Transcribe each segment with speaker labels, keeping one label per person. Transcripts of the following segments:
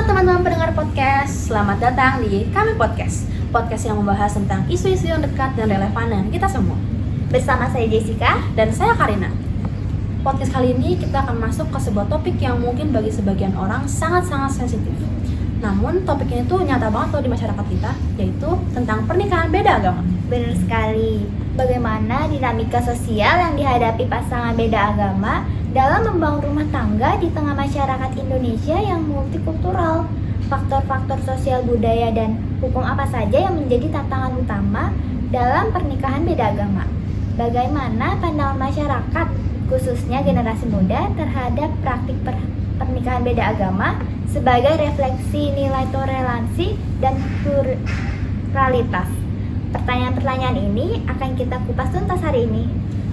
Speaker 1: teman-teman pendengar podcast, selamat datang di Kami Podcast. Podcast yang membahas tentang isu-isu yang dekat dan relevan dengan kita semua.
Speaker 2: Bersama saya Jessica.
Speaker 1: Dan saya Karina. Podcast kali ini kita akan masuk ke sebuah topik yang mungkin bagi sebagian orang sangat-sangat sensitif. Namun topik ini tuh nyata banget loh di masyarakat kita, yaitu tentang pernikahan beda agama.
Speaker 2: Benar sekali. Bagaimana dinamika sosial yang dihadapi pasangan beda agama dalam membangun rumah tangga di tengah masyarakat Indonesia yang multikultural. Faktor-faktor sosial budaya dan hukum apa saja yang menjadi tantangan utama dalam pernikahan beda agama. Bagaimana pandangan masyarakat, khususnya generasi muda, terhadap praktik pernikahan beda agama sebagai refleksi nilai toleransi dan pluralitas. Pertanyaan-pertanyaan ini akan kita kupas tuntas hari ini.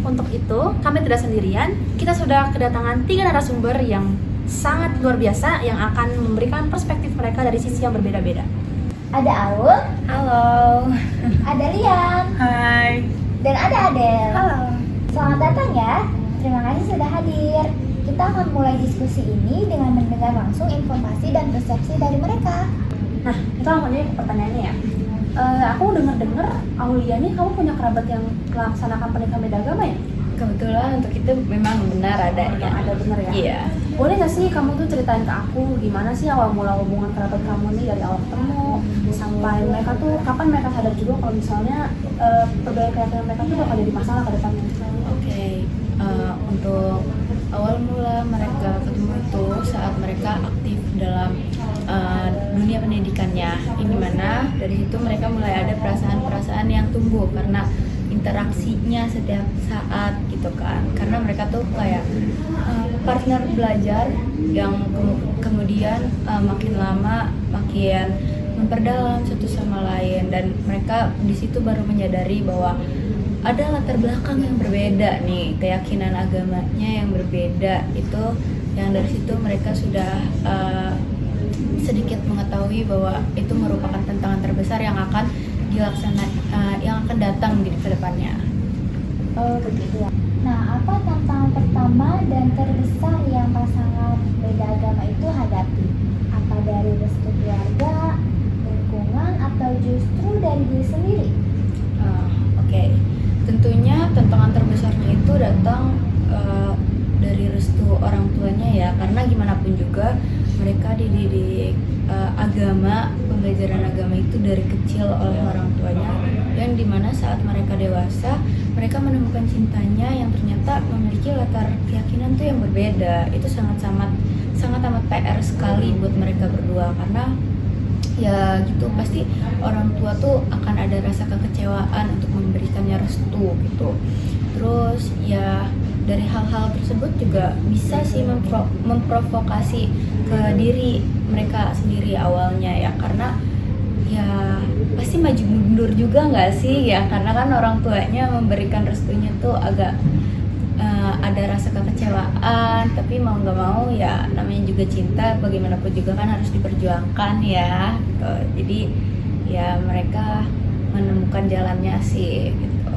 Speaker 1: Untuk itu, kami tidak sendirian. Kita sudah kedatangan 3 narasumber yang sangat luar biasa yang akan memberikan perspektif mereka dari sisi yang berbeda-beda.
Speaker 2: Ada Aul.
Speaker 1: Halo.
Speaker 2: Ada Lian.
Speaker 3: Hai.
Speaker 2: Dan ada Adel.
Speaker 1: Halo.
Speaker 2: Selamat datang ya. Terima kasih sudah hadir. Kita akan mulai diskusi ini dengan mendengar langsung informasi dan persepsi dari mereka.
Speaker 1: Nah, kita langsung aja ke pertanyaannya ya. Aku dengar Aulia nih, kamu punya kerabat yang melaksanakan pernikahan beda agama ya?
Speaker 4: Kebetulan untuk itu memang benar ada ya.
Speaker 1: Ada bener ya?
Speaker 4: Iya.
Speaker 1: Boleh nggak sih kamu tuh ceritain ke aku gimana sih awal mula hubungan kerabat kamu nih dari awal ketemu sampai mereka tuh kapan mereka sadar juga kalau misalnya perbedaan keyakinan mereka tuh bakal jadi masalah ke depannya?
Speaker 4: Oke. Untuk awal mula mereka ketemu itu saat mereka aktif dalam dunia pendidikannya, ini mana dari itu mereka mulai ada perasaan-perasaan yang tumbuh karena interaksinya setiap saat gitu kan, karena mereka tuh kayak partner belajar yang kemudian makin lama makin memperdalam satu sama lain, dan mereka di situ baru menyadari bahwa ada latar belakang yang berbeda nih, keyakinan agamanya yang berbeda itu, yang dari situ mereka sudah sedikit mengetahui bahwa itu merupakan tantangan terbesar yang akan yang akan datang di kedepannya.
Speaker 2: Oh begitu ya. Nah, apa tantangan pertama dan terbesar yang pasangan beda agama itu hadapi? Apa dari restu keluarga, lingkungan, atau justru dari diri sendiri?
Speaker 4: Oke. Tentunya tantangan terbesarnya itu datang dari restu orang tuanya ya, karena gimana pun juga mereka dididik agama, pembelajaran agama itu dari kecil oleh orang tuanya, yang dimana saat mereka dewasa mereka menemukan cintanya yang ternyata memiliki latar keyakinan tuh yang berbeda. Itu sangat amat PR sekali buat mereka berdua, karena ya gitu pasti orang tua tuh akan ada rasa kekecewaan untuk memberikannya restu gitu. Terus ya dari hal-hal tersebut juga bisa sih memprovokasi ke diri mereka sendiri awalnya ya, karena ya pasti maju mundur juga nggak sih ya, karena kan orang tuanya memberikan restunya tuh agak ada rasa kekecewaan, tapi mau nggak mau ya namanya juga cinta, bagaimanapun juga kan harus diperjuangkan ya gitu. Jadi ya mereka menemukan jalannya sih gitu.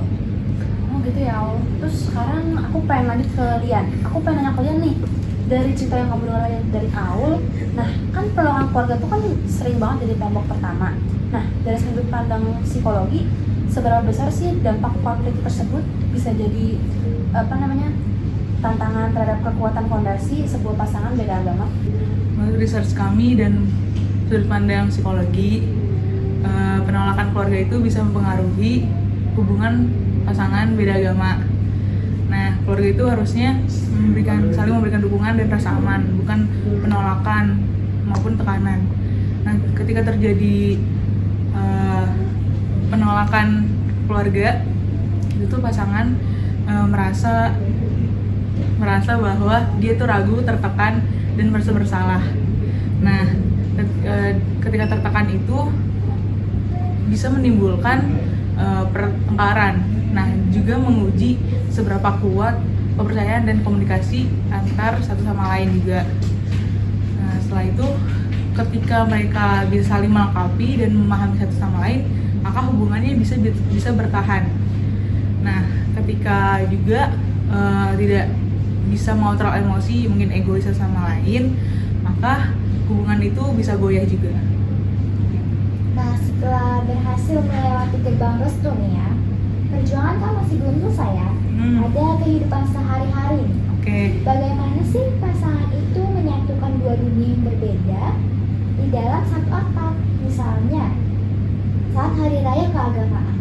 Speaker 1: Oh gitu ya. Terus sekarang aku pengen lanjut ke Lian. Aku pengen nanya ke Lian nih, dari cerita yang kamu dengar dari Aul, nah kan penolakan keluarga tuh kan sering banget jadi tembok pertama. Nah dari sudut pandang psikologi, seberapa besar sih dampak konflik tersebut bisa jadi tantangan terhadap kekuatan fondasi sebuah pasangan beda agama?
Speaker 3: Menurut research kami dan sudut pandang psikologi, penolakan keluarga itu bisa mempengaruhi hubungan pasangan beda agama. Nah, keluarga itu harusnya saling memberikan dukungan dan rasa aman, bukan penolakan maupun tekanan. Nah, ketika terjadi penolakan keluarga, itu pasangan merasa bahwa dia tuh ragu, tertekan, dan merasa bersalah. Nah, ketika tertekan itu bisa menimbulkan pertengkaran. Nah, juga menguji seberapa kuat kepercayaan dan komunikasi antar satu sama lain juga. Nah, setelah itu ketika mereka bisa saling melengkapi dan memahami satu sama lain, maka hubungannya bisa bertahan. Nah, ketika juga tidak bisa mengontrol emosi, mungkin egois sama lain, maka hubungan itu bisa goyah juga.
Speaker 2: Nah, setelah berhasil melewati gerbang restu nih ya, perjuangan kan masih belum selesai ya. Ada kehidupan sehari-hari nih.
Speaker 3: Oke.
Speaker 2: Bagaimana sih pasangan itu menyatukan dua dunia yang berbeda di dalam satu atap? Misalnya, saat hari raya keagamaan.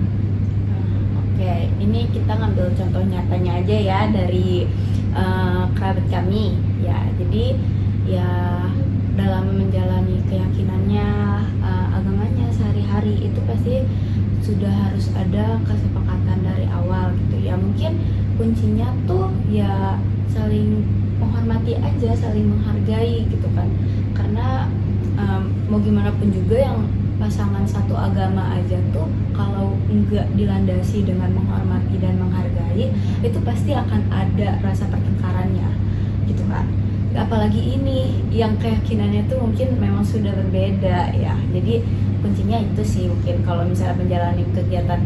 Speaker 4: Oke, ini kita ngambil contoh nyatanya aja ya dari kerabat kami. Ya, jadi ya dalam menjalani keyakinannya, agamanya sehari-hari itu pasti sudah harus ada kesepakatan dari awal gitu ya. Mungkin kuncinya tuh ya saling menghormati aja, saling menghargai gitu kan. Karena mau gimana pun juga yang pasangan satu agama aja tuh kalau enggak dilandasi dengan menghormati dan menghargai, itu pasti akan ada rasa pertengkarannya gitu kan. Apalagi ini yang keyakinannya tuh mungkin memang sudah berbeda ya. Jadi kuncinya itu sih, mungkin kalau misalnya menjalani kegiatan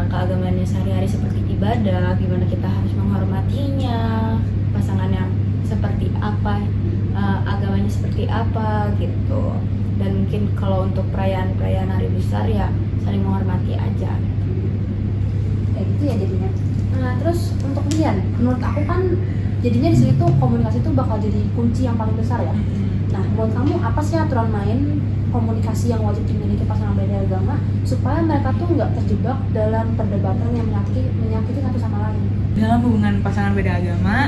Speaker 4: keagamaannya sehari-hari seperti ibadah, gimana kita harus menghormatinya, pasangan yang seperti apa, agamanya seperti apa gitu. Dan mungkin kalau untuk perayaan-perayaan hari besar ya saling menghormati aja.
Speaker 1: Kayak gitu ya jadinya. Nah terus untuk Lian, menurut aku kan jadinya di sini tuh komunikasi tuh bakal jadi kunci yang paling besar ya. Nah menurut kamu apa sih aturan main komunikasi yang wajib dimiliki pasangan beda agama supaya mereka tuh nggak terjebak dalam perdebatan yang menyakiti satu sama lain?
Speaker 3: Dalam hubungan pasangan beda agama,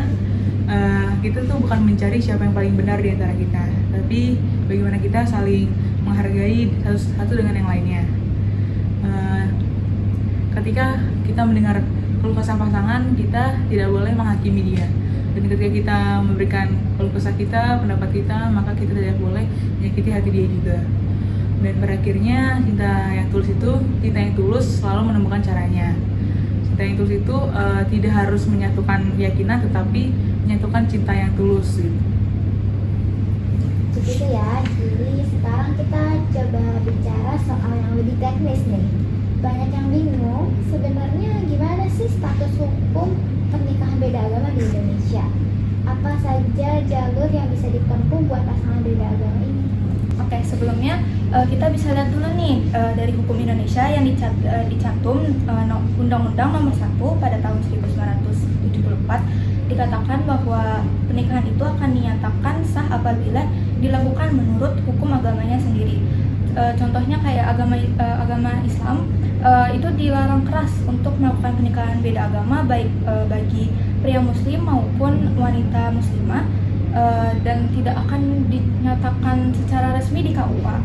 Speaker 3: kita tuh bukan mencari siapa yang paling benar di antara kita, tapi bagaimana kita saling menghargai satu dengan yang lainnya. Ketika kita mendengar keluh kesah pasangan, kita tidak boleh menghakimi dia. Dan ketika kita memberikan keluh kesah kita, pendapat kita, maka kita tidak boleh menyakiti hati dia juga. Dan berakhirnya cinta yang tulus selalu menemukan caranya. Cinta yang tulus itu tidak harus menyatukan keyakinan, tetapi menyatukan cinta yang tulus gitu.
Speaker 2: Begitu ya. Jadi sekarang kita coba bicara soal yang lebih teknis nih. Banyak yang bingung sebenarnya gimana sih status hukum pernikahan beda agama di Indonesia. Apa saja jalur yang bisa ditempuh buat pasangan beda agama ini?
Speaker 5: Oke, sebelumnya kita bisa lihat dulu nih dari hukum Indonesia yang dicantum Undang-Undang Nomor 1 pada tahun 1974 dikatakan bahwa pernikahan itu akan dinyatakan sah apabila dilakukan menurut hukum agamanya sendiri. Contohnya kayak agama Islam itu dilarang keras untuk melakukan pernikahan beda agama baik bagi pria muslim maupun wanita muslimah, dan tidak akan dinyatakan secara resmi di KUA.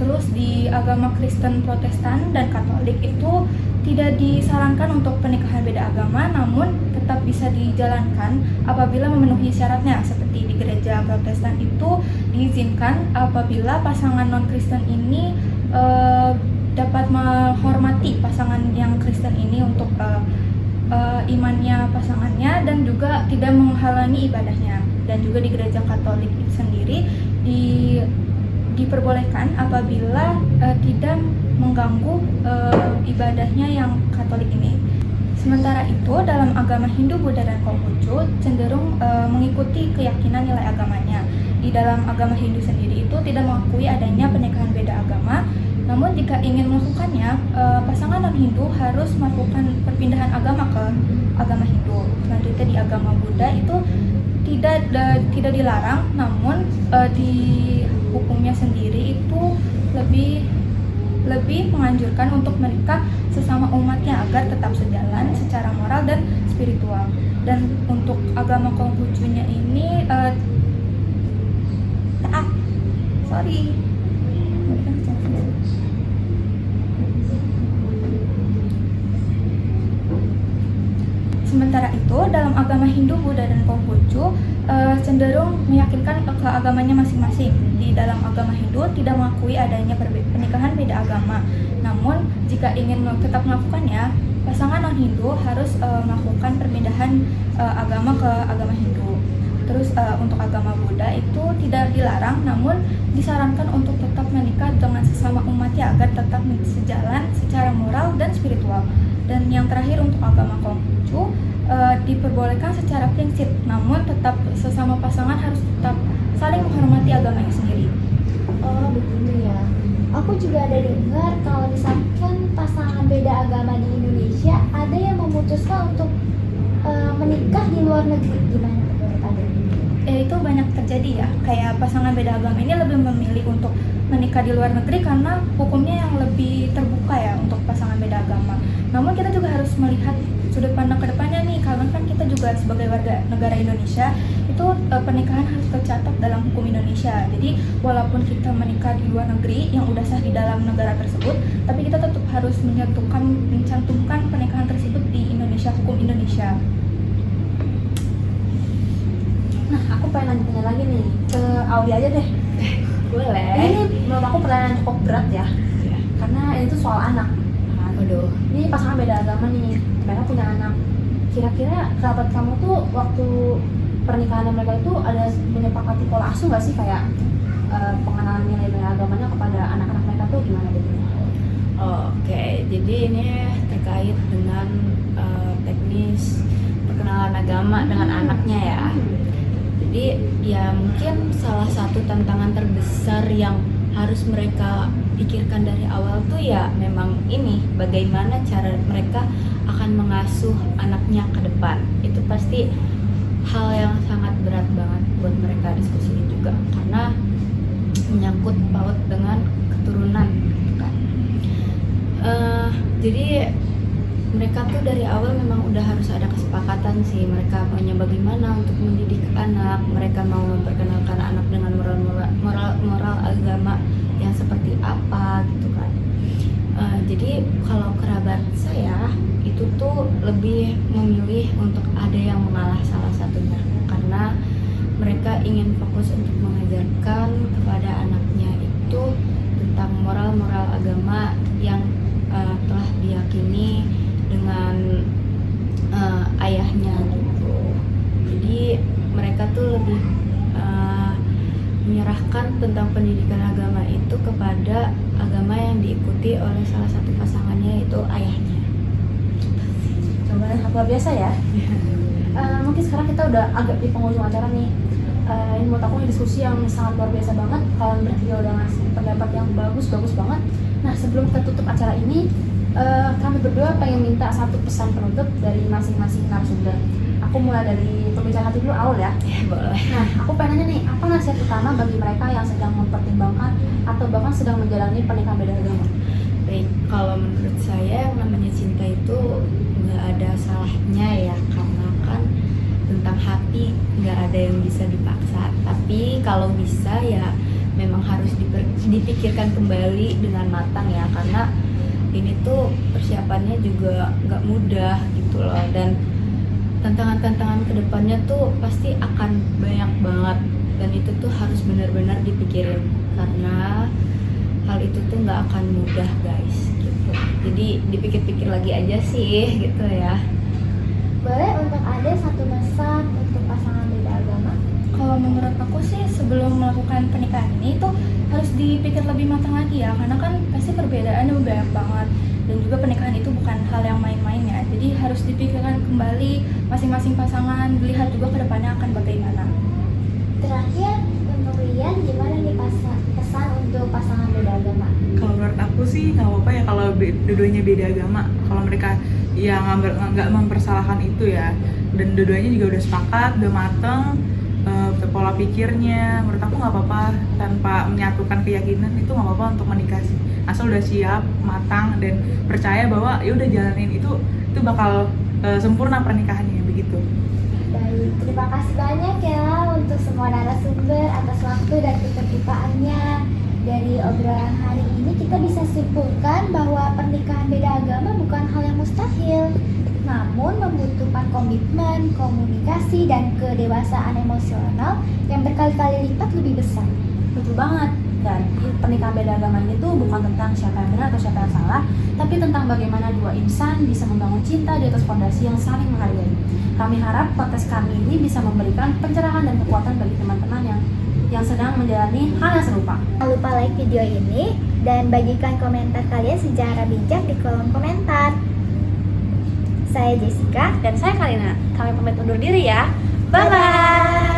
Speaker 5: Terus di agama Kristen, Protestan, dan Katolik itu tidak disarankan untuk pernikahan beda agama, namun tetap bisa dijalankan apabila memenuhi syaratnya. Seperti di gereja Protestan itu diizinkan apabila pasangan non-Kristen ini dapat menghormati pasangan yang Kristen ini untuk imannya pasangannya dan juga tidak menghalangi ibadahnya. Dan juga di gereja Katolik sendiri diperbolehkan apabila tidak mengganggu ibadahnya yang Katolik ini. Sementara itu dalam agama Hindu, Buddha, dan Konghucu cenderung mengikuti keyakinan nilai agamanya. Di dalam agama Hindu sendiri itu tidak mengakui adanya pernikahan beda agama. Namun jika ingin melakukannya, pasangan non-Hindu harus melakukan perpindahan agama ke agama Hindu. Selanjutnya di agama Buddha itu tidak dilarang, namun di hukumnya sendiri itu lebih menganjurkan untuk menikah sesama umatnya agar tetap sejalan secara moral dan spiritual. Dan untuk agama Konghucunya ini Sementara itu, dalam agama Hindu, Buddha, dan Konghucu cenderung meyakinkan ke agamanya masing-masing. Di dalam agama Hindu tidak mengakui adanya pernikahan beda agama. Namun, jika ingin tetap melakukannya, pasangan non-Hindu harus melakukan perpindahan agama ke agama Hindu. Terus untuk agama Buddha itu tidak dilarang, namun disarankan untuk tetap menikah dengan sesama umatnya agar tetap sejalan secara moral dan spiritual. Dan yang terakhir untuk agama Konghucu diperbolehkan secara prinsip, namun tetap sesama pasangan harus tetap saling menghormati agamanya sendiri.
Speaker 2: Oh begitu ya. Aku juga ada dengar kalau misalkan pasangan beda agama di Indonesia ada yang memutuskan untuk menikah di luar negeri. Gimana menurut Anda?
Speaker 5: Itu banyak terjadi ya, kayak pasangan beda agama ini lebih memilih untuk menikah di luar negeri karena hukumnya yang lebih terbuka ya untuk pasangan beda agama. Namun kita juga harus melihat sudut pandang ke depannya nih, karena kan kita juga sebagai warga negara Indonesia itu pernikahan harus tercatat dalam hukum Indonesia. Jadi walaupun kita menikah di luar negeri yang udah sah di dalam negara tersebut, tapi kita tetap harus mencantumkan pernikahan tersebut di Indonesia, hukum Indonesia.
Speaker 1: Nah, aku pengen nanya lagi nih ke Audi aja deh.
Speaker 4: Boleh.
Speaker 1: Ini menurut aku pertanyaan cukup berat ya,
Speaker 4: Ya.
Speaker 1: karena itu soal anak. Kan?
Speaker 4: Waduh.
Speaker 1: Ini pasangan beda agama nih, mereka punya anak. Kira-kira kerabat kamu tuh waktu pernikahan mereka itu ada menyepakati pola asuh nggak sih, kayak pengenalan nilai-nilai agamanya kepada anak-anak mereka tuh gimana gitu?
Speaker 4: Oke, jadi ini terkait dengan teknis perkenalan agama dengan anaknya ya. Jadi ya mungkin salah satu tantangan terbesar yang harus mereka pikirkan dari awal tuh ya memang ini, bagaimana cara mereka akan mengasuh anaknya ke depan. Itu pasti hal yang sangat berat banget buat mereka diskusiin juga, karena menyangkut paut dengan keturunan kan. Jadi mereka tuh dari awal memang udah harus ada kesepakatan sih, mereka maunya bagaimana untuk mendidik anak, mereka mau memperkenalkan anak dengan moral agama yang seperti apa gitu kan. Jadi kalau kerabat saya itu tuh lebih memilih untuk ada yang mengalah salah satunya, karena mereka ingin fokus untuk mengajarkan kepada anaknya itu tentang moral-moral agama yang telah diyakini dengan ayahnya gitu. Jadi mereka tuh lebih menyerahkan tentang pendidikan agama itu kepada agama yang diikuti oleh salah satu pasangannya, yaitu ayahnya.
Speaker 1: Jawabannya sangat luar biasa ya. Mungkin sekarang kita udah agak di penghujung acara nih. Ini menurut aku ini diskusi yang sangat luar biasa banget. Kalian bertiga udah ngasih pendapat yang bagus banget. Nah, sebelum kita tutup acara ini, kami berdua pengen minta satu pesan penutup dari masing-masing narasumber. Aku mulai dari pembicara hati dulu, Aul ya.
Speaker 4: Ya boleh.
Speaker 1: Nah, aku pengen nanya nih, apa nasihat utama bagi mereka yang sedang mempertimbangkan atau bahkan sedang menjalani pernikahan beda agama?
Speaker 4: Baik, kalau menurut saya yang namanya cinta itu nggak ada salahnya ya, karena kan tentang hati nggak ada yang bisa dipaksa. Tapi kalau bisa ya memang harus dipikirkan kembali dengan matang ya, karena ini tuh persiapannya juga nggak mudah gitu loh, dan tantangan-tantangan kedepannya tuh pasti akan banyak banget, dan itu tuh harus benar-benar dipikirin, karena hal itu tuh nggak akan mudah guys gitu. Jadi dipikir-pikir lagi aja sih gitu ya.
Speaker 2: Boleh untuk ada satu pesan untuk pasangan beda agama?
Speaker 5: Kalau menurut aku sih sebelum melakukan pernikahan ini tuh harus dipikir lebih matang lagi ya, karena kan pasti perbedaannya banyak banget, dan juga pernikahan itu bukan hal yang main-main ya. Jadi harus dipikirkan kembali masing-masing pasangan, dilihat juga ke depannya akan bagaimana.
Speaker 2: Terakhir untuk Rian, gimana nih pesan untuk pasangan beda agama?
Speaker 3: Kalau menurut aku sih nggak apa-apa ya kalau dua-duanya beda agama. Kalau mereka ya nggak mempersalahkan itu ya, dan dua-duanya juga udah sepakat, udah mateng pola pikirnya. Menurut aku nggak apa-apa, tanpa menyatukan keyakinan itu nggak apa-apa untuk menikah sih, asal udah siap, matang, dan percaya bahwa ya udah jalanin itu bakal sempurna pernikahannya begitu.
Speaker 2: Baik, terima kasih banyak ya untuk semua narasumber atas waktu dan keterbukaannya. Dari obrolan hari ini kita bisa simpulkan bahwa pernikahan beda agama bukan hal yang mustahil, namun membutuhkan komitmen, komunikasi, dan kedewasaan emosional yang berkali-kali lipat lebih besar.
Speaker 1: Betul banget. Dan pernikahan beda agama ini tuh bukan tentang siapa yang benar atau siapa yang salah, tapi tentang bagaimana dua insan bisa membangun cinta di atas fondasi yang saling menghargai. Kami harap podcast kami ini bisa memberikan pencerahan dan kekuatan bagi teman-teman yang sedang menjalani hal yang serupa.
Speaker 2: Jangan lupa like video ini dan bagikan komentar kalian secara bijak di kolom komentar. Saya Jessica
Speaker 1: Dan saya Karina. Kami pamit undur diri ya.
Speaker 2: Bye-bye.